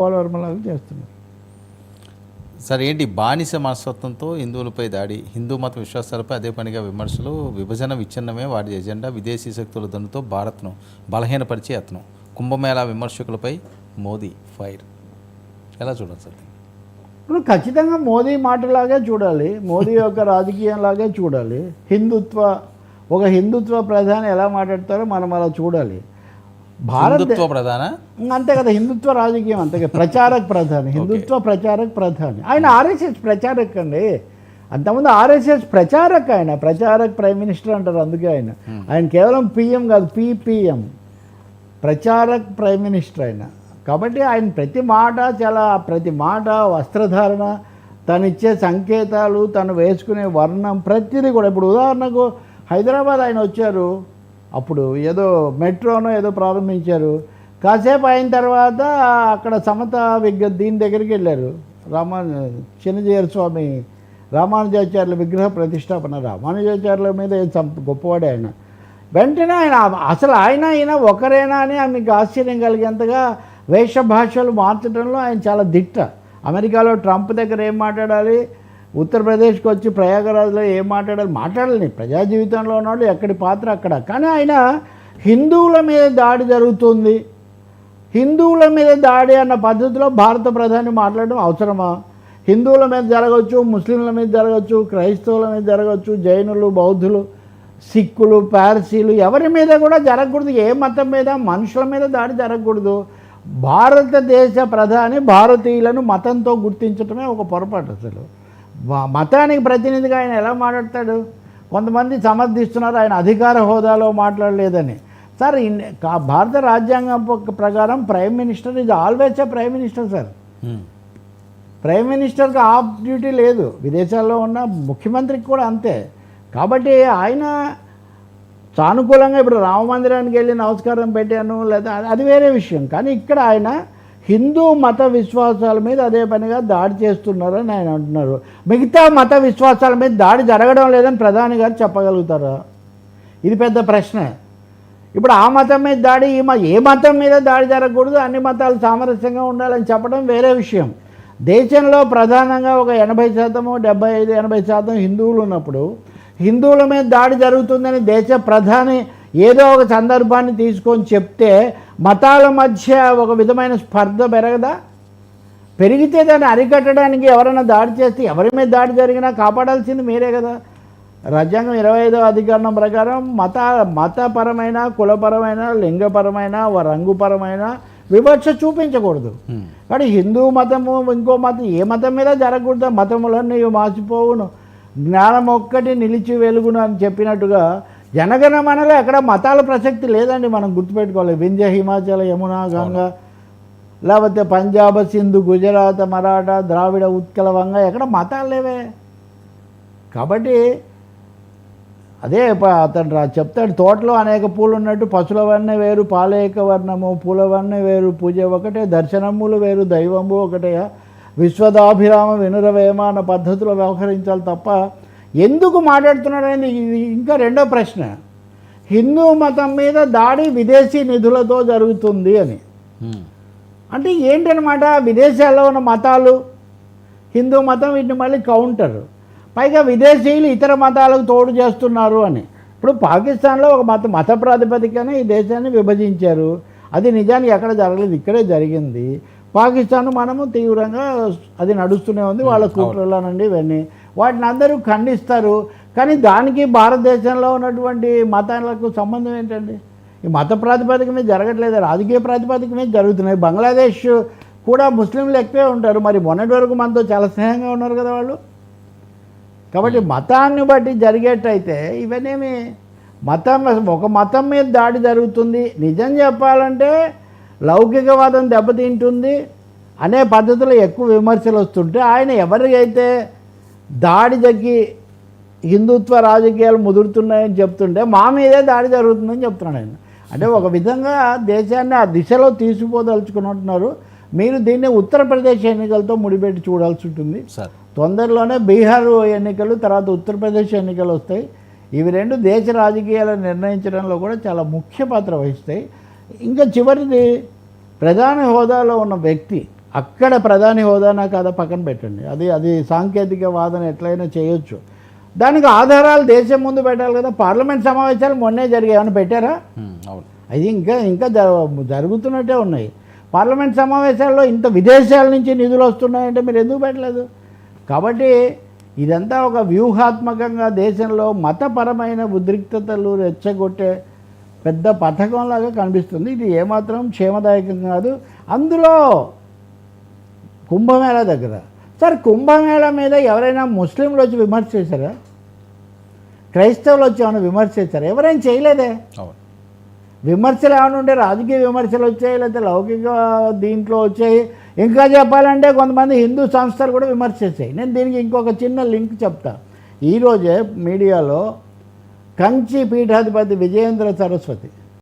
పోలవరంలాగా చేస్తున్నారు. సరే, ఏంటి బానిస మనస్తత్వంతో హిందువులపై దాడి, హిందూ మత విశ్వాసాలపై అదే పనిగా విమర్శలు, విభజన విచ్ఛిన్నమే వాడి ఎజెండా, విదేశీ శక్తుల దండుతో భారత్ను బలహీనపరిచే యత్నం, కుంభమేళా విమర్శకులపై మోదీ ఫైర్. ఎలా చూడాలి సార్? ఇప్పుడు ఖచ్చితంగా మోదీ మాటలాగే చూడాలి, మోదీ యొక్క రాజకీయంలాగే చూడాలి. హిందుత్వ ప్రధాని ఎలా మాట్లాడతారో మనం అలా చూడాలి. హిందుత్వ ప్రధాన అంతే కదా, హిందుత్వ రాజకీయం అంతే కదా, ప్రచారక్ ప్రధాని, హిందుత్వ ప్రచారక్ ప్రధాని. ఆయన ఆర్ఎస్ఎస్ ప్రచారక్ అండి, అంతకుముందు ఆర్ఎస్ఎస్ ప్రచారక్, ఆయన ప్రచారక్ ప్రైమ్ మినిస్టర్ అంటారు. అందుకే ఆయన కేవలం పిఎం కాదు, పిపిఎం, ప్రచారక్ ప్రైమ్ మినిస్టర్ ఆయన. కాబట్టి ఆయన ప్రతి మాట వస్త్రధారణ, తను ఇచ్చే సంకేతాలు, తను వేసుకునే వర్ణం, ప్రతిదీ కూడా. ఇప్పుడు ఉదాహరణకు హైదరాబాద్ ఆయన వచ్చారు, అప్పుడు ఏదో మెట్రోనో ఏదో ప్రారంభించారు. కాసేపు అయిన తర్వాత అక్కడ సమత దీని దగ్గరికి వెళ్ళారు, చిన్నజీయర్ స్వామి రామానుజాచార్యుల విగ్రహ ప్రతిష్టాపన. రామానుజాచార్యుల మీద గొప్పవాడే ఆయన. వెంటనే ఆయన ఒకరేనా అని మీకు ఆశ్చర్యం కలిగేంతగా వేషభాషలు మార్చడంలో ఆయన చాలా దిట్ట. అమెరికాలో ట్రంప్ దగ్గర ఏం మాట్లాడాలి, ఉత్తరప్రదేశ్కి వచ్చి ప్రయాగరాజ్లో ఏం మాట్లాడాలి, ప్రజా జీవితంలో ఉన్నాడు, ఎక్కడి పాత్ర అక్కడ. కానీ ఆయన హిందువుల మీద దాడి జరుగుతుంది, హిందువుల మీద దాడి అన్న పద్ధతిలో భారత ప్రధాని మాట్లాడడం అవసరమా? హిందువుల మీద జరగవచ్చు, ముస్లింల మీద జరగవచ్చు, క్రైస్తవుల మీద జరగవచ్చు, జైనులు, బౌద్ధులు, సిక్కులు, పార్సీలు, ఎవరి మీద కూడా జరగకూడదు. ఏ మతం మీద, మనుషుల మీద దాడి జరగకూడదు. భారతదేశ ప్రధాని భారతీయులను మతంతో గుర్తించడమే ఒక పొరపాటు. అసలు మతానికి ప్రతినిధిగా ఆయన ఎలా మాట్లాడతాడు? కొంతమంది సమర్థిస్తున్నారు ఆయన అధికార హోదాలో మాట్లాడలేదని. సార్, భారత రాజ్యాంగం ప్రకారం prime minister is always a prime minister sir. Prime మినిస్టర్కి ఆఫ్ డ్యూటీ లేదు, విదేశాల్లో ఉన్న ముఖ్యమంత్రికి కూడా అంతే. కాబట్టి ఆయన సానుకూలంగా ఇప్పుడు రామ మందిరానికి వెళ్ళి నమస్కారం పెట్టాను, లేదా అది వేరే విషయం. కానీ ఇక్కడ ఆయన హిందూ మత విశ్వాసాల మీద అదే పనిగా దాడి చేస్తున్నారని ఆయన అంటున్నారు. మిగతా మత విశ్వాసాల మీద దాడి జరగడం లేదని ప్రధాని గారు చెప్పగలుగుతారా? ఇది పెద్ద ప్రశ్న. ఇప్పుడు ఆ మతం మీద దాడి, ఏ మతం మీద దాడి జరగకూడదు, అన్ని మతాలు సామరస్యంగా ఉండాలని చెప్పడం వేరే విషయం. దేశంలో ప్రధానంగా ఒక 80%, 75-80% హిందువులు ఉన్నప్పుడు హిందువుల మీద దాడి జరుగుతుందని దేశ ప్రధాని ఏదో ఒక సందర్భాన్ని తీసుకొని చెప్తే మతాల మధ్య ఒక విధమైన స్పర్ధ పెరగదా? పెరిగితే దాన్ని అరికట్టడానికి ఎవరైనా దాడి చేస్తే, ఎవరి మీద దాడి జరిగినా కాపాడాల్సింది మీరే కదా. రాజ్యాంగం 25వ అధికరణం ప్రకారం మతపరమైన, కులపరమైన, లింగపరమైన, రంగుపరమైన వివక్ష చూపించకూడదు. కానీ హిందూ మతము ఇంకో మతం, ఏ మతం మీద జరగకూడదు. మతములన్నీ మాసిపోవును, జ్ఞానం ఒక్కటి నిలిచి వెలుగును అని చెప్పినట్టుగా జనగణమనలో ఎక్కడ మతాల ప్రసక్తి లేదండి. మనం గుర్తుపెట్టుకోవాలి. వింధ్య, హిమాచల, యమున, గంగా, లేకపోతే పంజాబ్, సింధు, గుజరాత్, మరాఠా, ద్రావిడ, ఉత్కల, వంగ, ఎక్కడ మతాలు లేవే. కాబట్టి అదే అతను చెప్తాడు, తోటలో అనేక పూలు ఉన్నట్టు పశుల వర్ణ వేరు, పాలేక వర్ణము, పూల వర్ణ వేరు, పూజ ఒకటే, దర్శనములు వేరు, దైవము ఒకటే, విశ్వదాభిరామ వినురవేమ అన్న పద్ధతిలో వ్యవహరించాలి తప్ప ఎందుకు మాట్లాడుతున్నాడనేది ఇంకా రెండో ప్రశ్న. హిందూ మతం మీద దాడి విదేశీ నిధులతో జరుగుతుంది అని అంటే ఏంటనమాట? విదేశాల్లో ఉన్న మతాలు, హిందూ మతం, వీటిని మళ్ళీ కౌంటర్. పైగా విదేశీయులు ఇతర మతాలకు తోడు చేస్తున్నారు అని. ఇప్పుడు పాకిస్తాన్లో ఒక మత ప్రాతిపదికన ఈ దేశాన్ని విభజించారు. అది నిజానికి ఎక్కడ జరగలేదు, ఇక్కడే జరిగింది. పాకిస్తాన్ మనము తీవ్రంగా అది నడుస్తూనే ఉంది, వాళ్ళ కుట్రలనండి ఇవన్నీ. వాటిని అందరూ ఖండిస్తారు. కానీ దానికి భారతదేశంలో ఉన్నటువంటి మతాలకు సంబంధం ఏంటండి? ఈ మత ప్రాతిపదిక మీద జరగట్లేదు, రాజకీయ ప్రాతిపదిక మీద జరుగుతున్నాయి. బంగ్లాదేశ్ కూడా ముస్లింలు ఎక్కువే ఉంటారు, మరి మొన్నటి వరకు మనతో చాలా స్నేహంగా ఉన్నారు కదా వాళ్ళు. కాబట్టి మతాన్ని బట్టి జరిగేటైతే ఇవన్నీ ఒక మతం మీద దాడి జరుగుతుంది. నిజం చెప్పాలంటే లౌకికవాదం దెబ్బతింటుంది అనే పద్ధతిలో ఎక్కువ విమర్శలు వస్తుంటే, ఆయన ఎవరికైతే దాడి తగ్గి హిందుత్వ రాజకీయాలు ముదురుతున్నాయని చెప్తుంటే మా మీదే దాడి జరుగుతుందని చెప్తున్నాడు ఆయన. అంటే ఒక విధంగా దేశాన్ని ఆ దిశలో తీసుకుపోదలుచుకున్నట్టున్నారు. మీరు దీన్ని ఉత్తరప్రదేశ్ ఎన్నికలతో ముడిపెట్టి చూడాల్సి ఉంటుంది. తొందరలోనే బీహార్ ఎన్నికలు, తర్వాత ఉత్తరప్రదేశ్ ఎన్నికలు వస్తాయి. ఇవి రెండు దేశ రాజకీయాలను నిర్ణయించడంలో కూడా చాలా ముఖ్య పాత్ర వహిస్తాయి. ఇంకా చివరిది, ప్రధాన హోదాలో ఉన్న వ్యక్తి అక్కడ ప్రధాని హోదానా కాదా పక్కన పెట్టండి, అది సాంకేతిక వాదన ఎట్లయినా చేయొచ్చు. దానికి ఆధారాలు దేశం ముందు పెట్టాలి కదా. పార్లమెంట్ సమావేశాలు మొన్నే జరిగాయి, ఏమైనా పెట్టారా? అవును, అది ఇంకా జరుగుతున్నట్టే ఉన్నాయి. పార్లమెంట్ సమావేశాల్లో ఇంత విదేశాల నుంచి నిధులు వస్తున్నాయంటే మీరు ఎందుకు పెట్టలేదు? కాబట్టి ఇదంతా ఒక వ్యూహాత్మకంగా దేశంలో మతపరమైన ఉద్రిక్తతలు రెచ్చగొట్టే పెద్ద పథకంలాగా కనిపిస్తుంది. ఇది ఏమాత్రం క్షేమదాయకం కాదు. అందులో కుంభమేళా దగ్గర సార్, కుంభమేళా మీద ఎవరైనా ముస్లింలు వచ్చి విమర్శ చేశారా? క్రైస్తవులు వచ్చి ఏమైనా విమర్శ చేశారా? ఎవరైనా చేయలేదే. అవును, విమర్శలు ఏమైనా ఉంటే రాజకీయ విమర్శలు వచ్చాయి, లేకపోతే లౌకిక దీంట్లో వచ్చాయి. ఇంకా చెప్పాలంటే కొంతమంది హిందూ సంస్థలు కూడా విమర్శ చేశాయి. నేను దీనికి ఇంకొక చిన్న లింక్ చెప్తా. ఈరోజే మీడియాలో కంచి పీఠాధిపతి విజయేంద్ర సరస్వతి